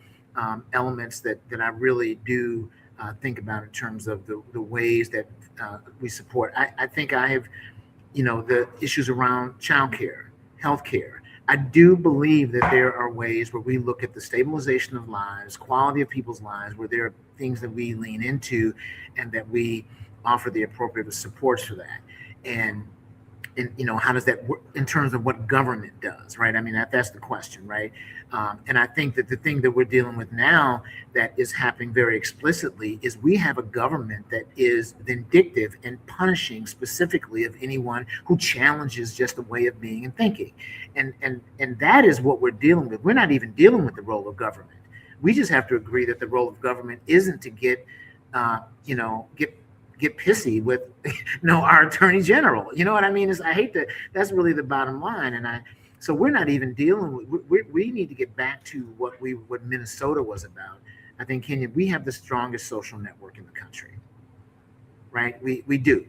elements that I really do think about in terms of the ways that we support. I think I have, the issues around childcare, healthcare. I do believe that there are ways where we look at the stabilization of lives, quality of people's lives, where there are things that we lean into and that we offer the appropriate supports for that. And how does that work in terms of what government does, right? I mean, that's the question, right? And I think that the thing that we're dealing with now that is happening very explicitly is we have a government that is vindictive and punishing specifically of anyone who challenges just a way of being and thinking. And that is what we're dealing with. We're not even dealing with the role of government. We just have to agree that the role of government isn't to get pissy with our attorney general. You know what I mean? That's really the bottom line. So we're not even dealing with, we need to get back to what Minnesota was about. I think, Kenya, we have the strongest social network in the country, right? We do.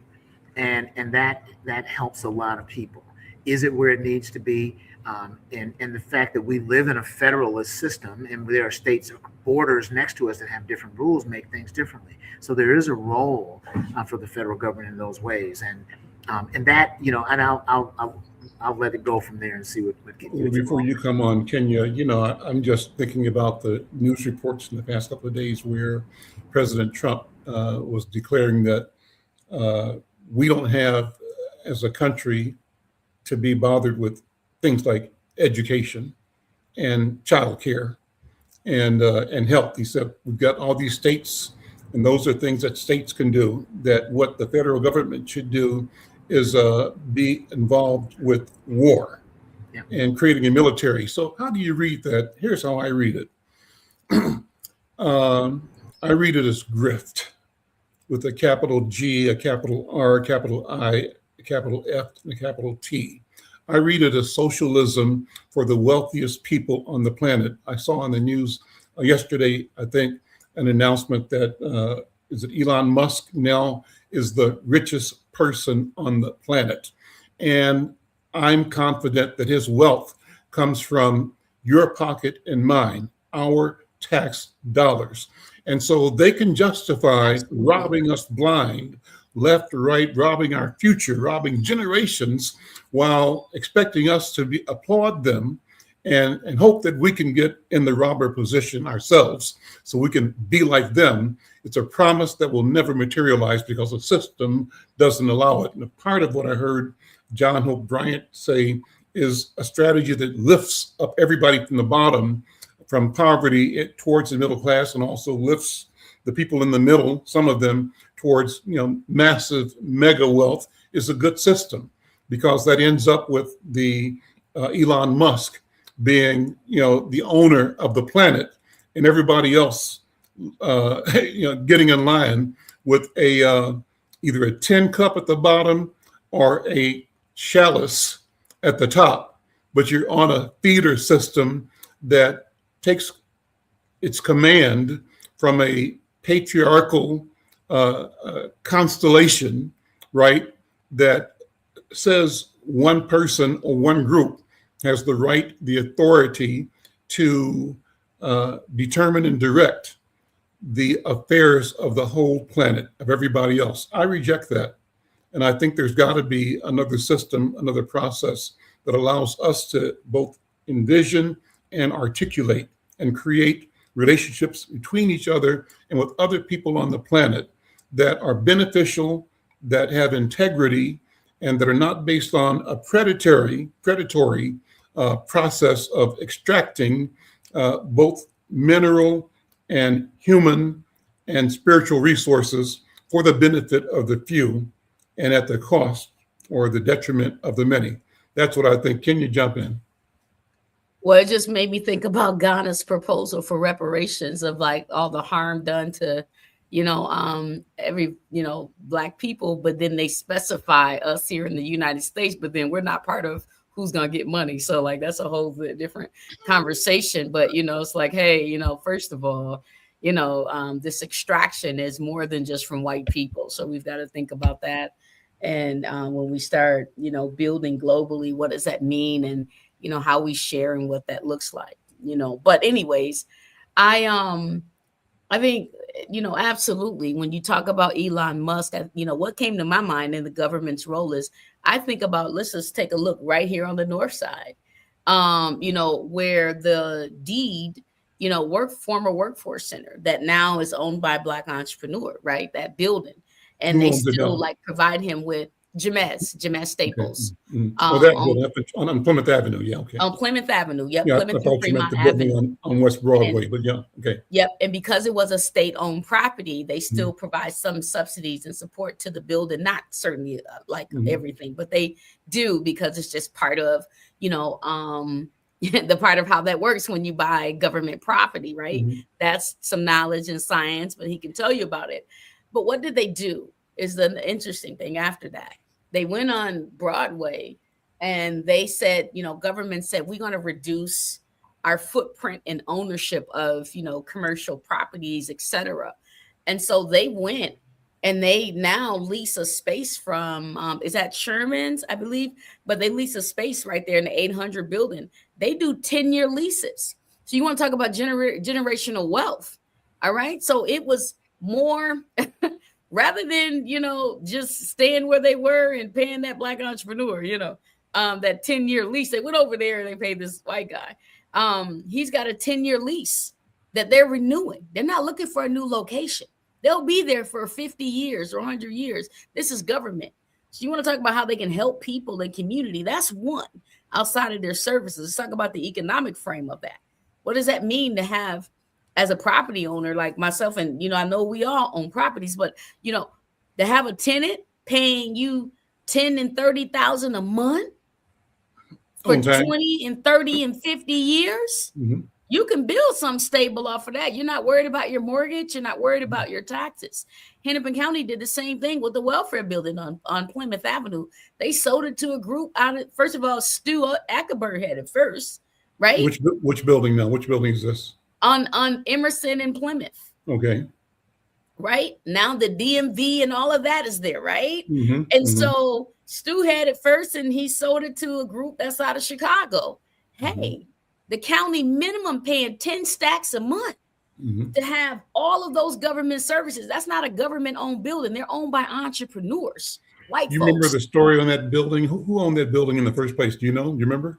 And that helps a lot of people. Is it where it needs to be? And the fact that we live in a federalist system and there are states borders next to us that have different rules make things differently. So there is a role for the federal government in those ways, and that, you know, and I'll let it go from there and see what
Well, before you come on, Kenya, you know, I'm just thinking about the news reports in the past couple of days where President Trump was declaring that we don't have, as a country, to be bothered with things like education and childcare and health. He said we've got all these states, and those are things that states can do. That what the federal government should do is be involved with war and creating a military. So how do you read that? Here's how I read it. I read it as grift, with a capital G, a capital R, a capital I, a capital F, and a capital T. I read it as socialism for the wealthiest people on the planet. I saw on the news yesterday, I think, an announcement that is it Elon Musk now is the richest person on the planet. And I'm confident that his wealth comes from your pocket and mine, our tax dollars. And so they can justify robbing us blind, left or right, robbing our future, robbing generations, while expecting us to applaud them and hope that we can get in the robber position ourselves so we can be like them. It's a promise that will never materialize because the system doesn't allow it. And a part of what I heard John Hope Bryant say is a strategy that lifts up everybody from the bottom, from poverty towards the middle class, and also lifts the people in the middle, some of them, towards, you know, massive mega wealth, is a good system, because that ends up with the Elon Musk being, you know, the owner of the planet, and everybody else, you know, getting in line with a either a tin cup at the bottom or a chalice at the top. But you're on a feeder system that takes its command from a patriarchal constellation, right? That says one person or one group has the right, the authority to determine and direct the affairs of the whole planet, of everybody else. I reject that. And I think there's got to be another system, another process that allows us to both envision and articulate and create relationships between each other and with other people on the planet that are beneficial, that have integrity, and that are not based on a predatory process of extracting both mineral and human and spiritual resources for the benefit of the few and at the cost or the detriment of the many. That's what I think. Can you jump in?
Well, it just made me think about Ghana's proposal for reparations of like all the harm done to, every, Black people, but then they specify us here in the United States, but then we're not part of who's going to get money. So like, that's a whole different conversation, but it's like, hey, first of all, this extraction is more than just from white people. So we've got to think about that. And when we start, building globally, what does that mean? And, how we share and what that looks like, but anyways, I think, absolutely. When you talk about Elon Musk, what came to my mind in the government's role is I think about, let's just take a look right here on the north side, where the deed, former workforce center that now is owned by a Black entrepreneur, right? That building. And they still provide him with James Staples.
Okay. On Plymouth Avenue. Yeah. Okay.
On Plymouth Avenue. Yep.
Yeah,
Plymouth
and Fremont Avenue. On West Broadway, but yeah. Okay.
Yep. And because it was a state-owned property, they still provide some subsidies and support to the building. Not certainly everything, but they do, because it's just part of, the part of how that works when you buy government property, right? That's some knowledge and science, but he can tell you about it. But what did they do is the interesting thing after that. They went on Broadway and they said, government said, we're going to reduce our footprint and ownership of, commercial properties, et cetera. And so they went And they now lease a space from, is that Sherman's, I believe, but they lease a space right there in the 800 building. They do 10-year leases. So you want to talk about generational wealth. All right. So it was more rather than, just staying where they were and paying that Black entrepreneur, that 10-year lease. They went over there and they paid this white guy. He's got a 10-year lease that they're renewing. They're not looking for a new location. They'll be there for 50 years or 100 years. This is government. So you want to talk about how they can help people and community. That's one outside of their services. Let's talk about the economic frame of that. What does that mean to have, as a property owner like myself, and, I know we all own properties, but, to have a tenant paying you $10,000 and $30,000 a month for 20 and 30 and 50 years, you can build something stable off of that. You're not worried about your mortgage. You're not worried about your taxes. Hennepin County did the same thing with the welfare building on Plymouth Avenue. They sold it to a group out of, first of all, Stu Ackerberg had it first, right?
Which building now? Which building is this?
On Emerson and Plymouth.
Okay.
Right? Now the DMV and all of that is there, right? So Stu had it first and he sold it to a group that's out of Chicago. Hey, the county minimum paying 10 stacks a month to have all of those government services. That's not a government-owned building. They're owned by entrepreneurs, white
You
folks.
remember the story on that building? Who owned that building in the first place? Do you know? Do you remember?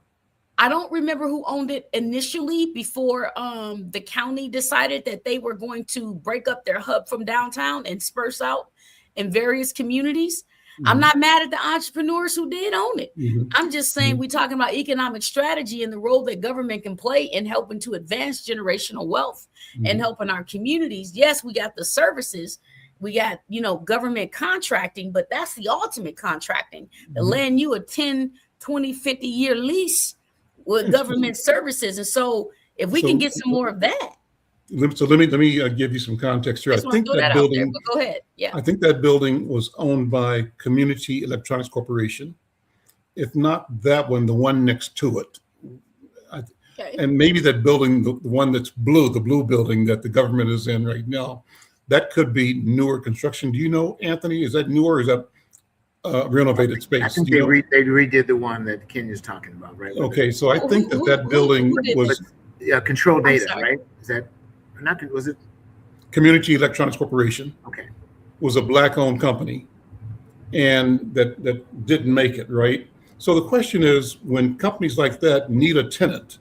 I don't remember who owned it initially before the county decided that they were going to break up their hub from downtown and disperse out in various communities. I'm not mad at the entrepreneurs who did own it. I'm just saying we're talking about economic strategy and the role that government can play in helping to advance generational wealth and helping our communities. Yes, we got the services. We got, government contracting, but that's the ultimate contracting. To lend you a 10, 20, 50-year lease with government services. And so if we can get some more of that.
So let me give you some context here. I think that building.
There, go ahead. Yeah.
I think that building was owned by Community Electronics Corporation. If not that one, the one next to it. And maybe that building, the one that's blue, the blue building that the government is in right now, that could be newer construction. Do you know, Anthony? Is that newer or is that renovated space?
I think they redid the one that Ken is talking about, right?
Okay, so I think that building was
Control Data, right? Is that not? Was it
Community Electronics Corporation?
Okay,
was a Black-owned company, and that didn't make it, right? So the question is, when companies like that need a tenant,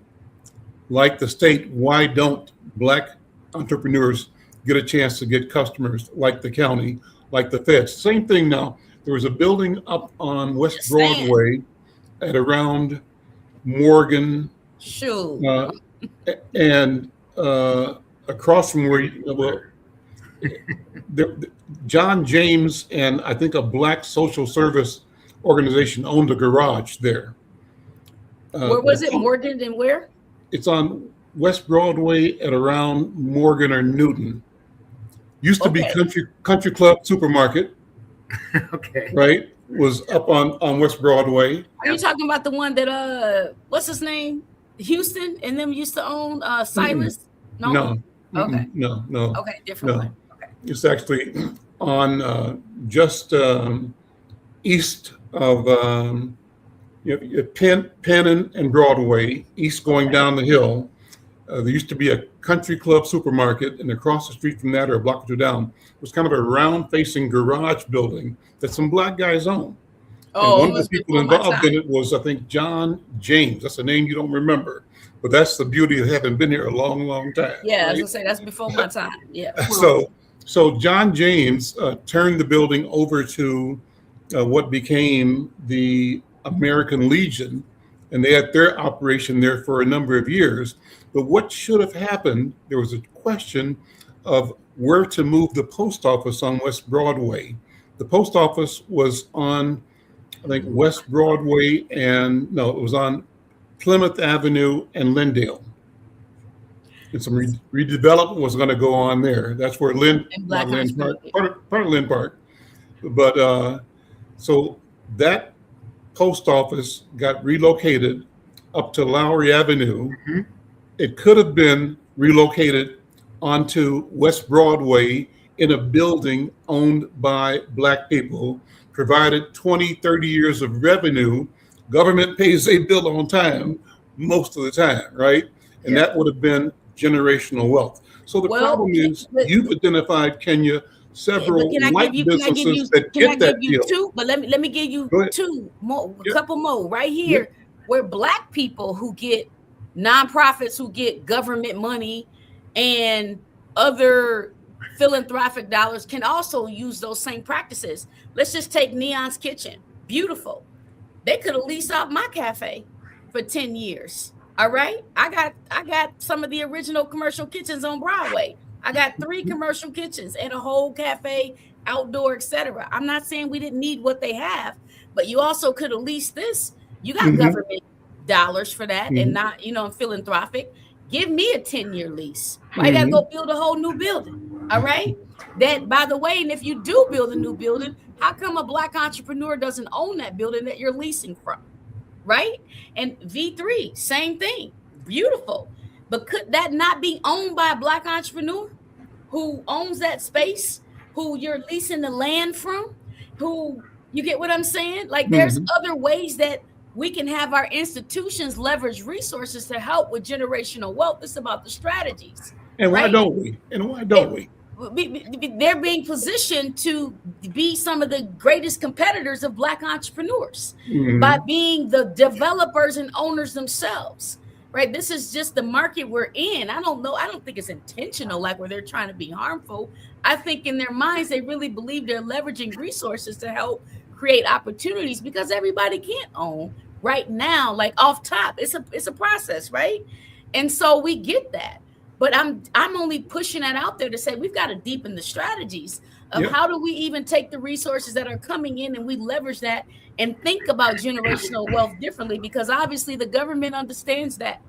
like the state, why don't Black entrepreneurs get a chance to get customers like the county, like the feds? Same thing now. There was a building up on West Broadway at around Morgan. And across from where John James and I think a Black social service organization owned a garage there.
Where was it? Morgan and where?
It's on West Broadway at around Morgan or Newton. Used to be Country Club Supermarket.
Okay.
Right? Was up on West Broadway.
Are you talking about the one that what's his name? Houston and them used to own Silas?
No.
Okay.
No.
Okay, different one. Okay.
It's actually on just east of Penn and Broadway, east going down the hill. There used to be a Country Club Supermarket, and across the street from that, or a block or two down, was kind of a round-facing garage building that some Black guys owned. And one of the people involved in it was, I think, John James. That's a name you don't remember, but that's the beauty of having been here a long, long time.
Yeah,
right?
I was gonna say that's before my time. Yeah.
So John James turned the building over to what became the American Legion, and they had their operation there for a number of years. But what should have happened, there was a question of where to move the post office on West Broadway. The post office was on, I think, West Broadway it was on Plymouth Avenue and Lindale. And some redevelopment was going to go on there. That's where part of Lynn Park. But so that post office got relocated up to Lowry Avenue. It could have been relocated onto West Broadway in a building owned by Black people, provided 20, 30 years of revenue. Government pays a bill on time most of the time, right? And that would have been generational wealth. So the problem is you've identified, Kenya, several white businesses that get that deal.
Two, but let me give you two more, a couple more right here, where Black people who get nonprofits, who get government money and other philanthropic dollars can also use those same practices. Let's just take Neon's Kitchen. Beautiful. They could have leased out my cafe for 10 years. All right. I got some of the original commercial kitchens on Broadway. I got 3 commercial kitchens and a whole cafe, outdoor, etc. I'm not saying we didn't need what they have, but you also could have leased this. You got government dollars for that and not, philanthropic. Give me a 10-year lease. I got to go build a whole new building. All right. That, by the way, and if you do build a new building, how come a Black entrepreneur doesn't own that building that you're leasing from? Right. And V3, same thing. Beautiful. But could that not be owned by a Black entrepreneur who owns that space, who you're leasing the land from, who, you get what I'm saying? Like there's other ways that we can have our institutions leverage resources to help with generational wealth. It's about the strategies.
And why don't we? And why don't we?
They're being positioned to be some of the greatest competitors of Black entrepreneurs by being the developers and owners themselves. Right. This is just the market we're in. I don't know. I don't think it's intentional, like where they're trying to be harmful. I think in their minds, they really believe they're leveraging resources to help create opportunities because everybody can't own right now, like off top. It's a process. Right. And so we get that. But I'm only pushing that out there to say we've got to deepen the strategies of how do we even take the resources that are coming in and we leverage that and think about generational wealth differently, because obviously the government understands that.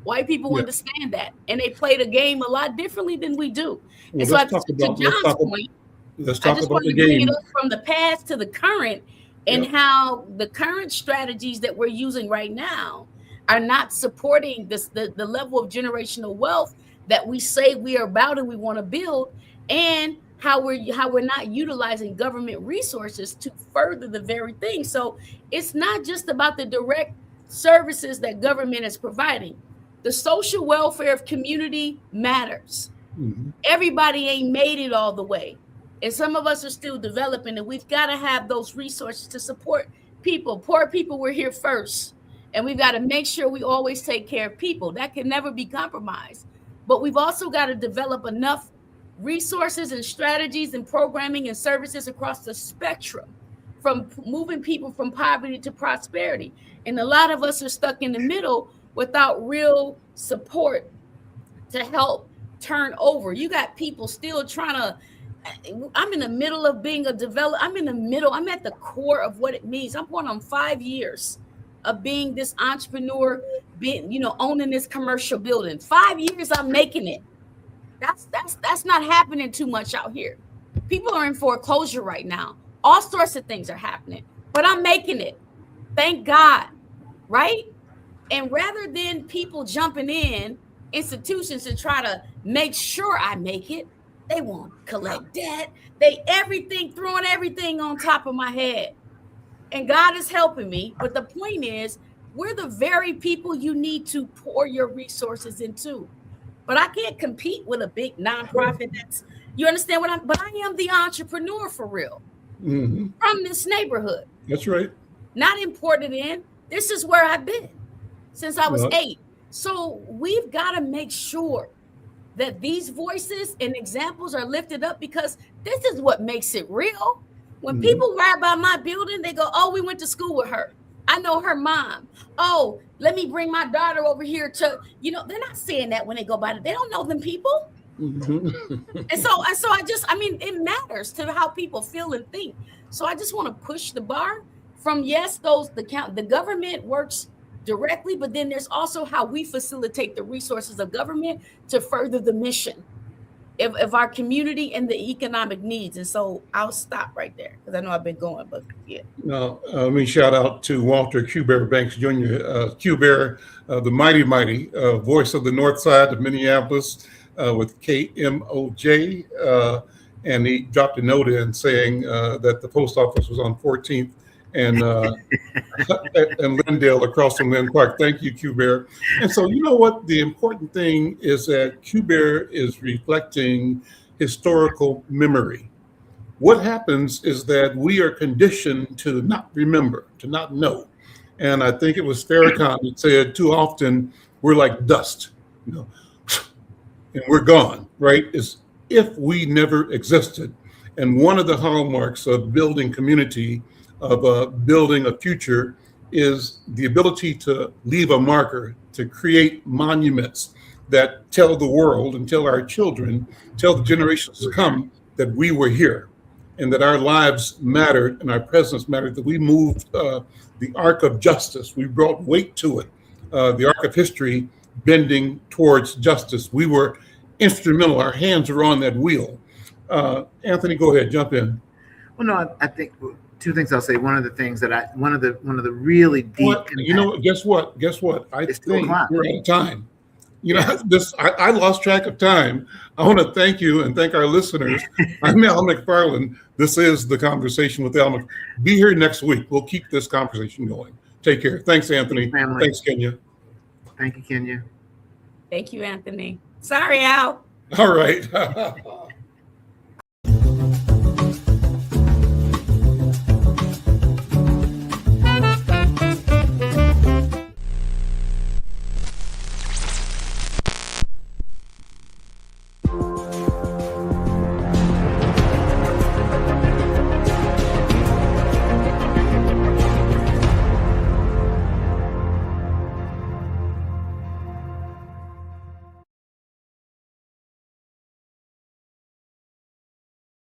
White people understand that, and they play the game a lot differently than we do.
Well,
and so to John's point,
let's talk about the
bring
game.
it up from the past to the current and how the current strategies that we're using right now are not supporting the level of generational wealth that we say we are about and we want to build, and how we're not utilizing government resources to further the very thing. So it's not just about the direct services that government is providing. The social welfare of community matters. Everybody ain't made it all the way. And some of us are still developing, and we've got to have those resources to support people. Poor people were here first. And we've got to make sure we always take care of people. That can never be compromised. But we've also got to develop enough resources and strategies and programming and services across the spectrum, from moving people from poverty to prosperity. And a lot of us are stuck in the middle without real support to help turn over. You got people still trying to, I'm in the middle of being a developer. I'm at the core of what it means. I'm going on 5 years of being this entrepreneur, owning this commercial building. 5 years I'm making it. That's not happening too much out here. People are in foreclosure right now. All sorts of things are happening, but I'm making it. Thank God, right? And rather than people jumping in institutions to try to make sure I make it, they won't collect debt. Throwing everything on top of my head. And God is helping me. But the point is, we're the very people you need to pour your resources into. But I can't compete with a big nonprofit you understand but I am the entrepreneur for real from this neighborhood.
That's right.
Not imported in. This is where I've been since I was 8. So we've got to make sure that these voices and examples are lifted up, because this is what makes it real. When people ride by my building, they go, oh, we went to school with her. I know her mom. Oh, let me bring my daughter over here to, they're not saying that when they go by. They don't know them people. And so it matters to how people feel and think. So I just want to push the bar from, the government works directly, but then there's also how we facilitate the resources of government to further the mission of our community and the economic needs. And so I'll stop right there because I know I've been going, but yeah.
Now, let me shout out to Walter Q. Bear Banks Jr., Q. Bear, the mighty voice of the North Side of Minneapolis with KMOJ. and he dropped a note in saying that the post office was on 14th and and Lindale across from Lynn Park. Thank you, Q Bear. And so, you know what? The important thing is that Q Bear is reflecting historical memory. What happens is that we are conditioned to not remember, to not know. And I think it was Farrakhan that said too often we're like dust, you know, and we're gone, right? As if we never existed. And one of the hallmarks of building community, of building a future, is the ability to leave a marker, to create monuments that tell the world and tell our children, tell the generations to come that we were here and that our lives mattered and our presence mattered, that we moved the arc of justice. We brought weight to it, the arc of history bending towards justice. We were instrumental. Our hands are on that wheel. Anthony, go ahead, jump in.
Well, no, I think two things I'll say. One of the things that one of the really deep.
You know, guess what? I think we're out of time. You know,
Yes.
I lost track of time. I want to thank you and thank our listeners. I'm Al McFarlane. This is The Conversation with Al. Be here next week. We'll keep this conversation going. Take care. Thanks, Anthony.
Family.
Thanks, Kenya.
Thank you, Kenya.
Thank you, Anthony. Sorry, Al.
All right.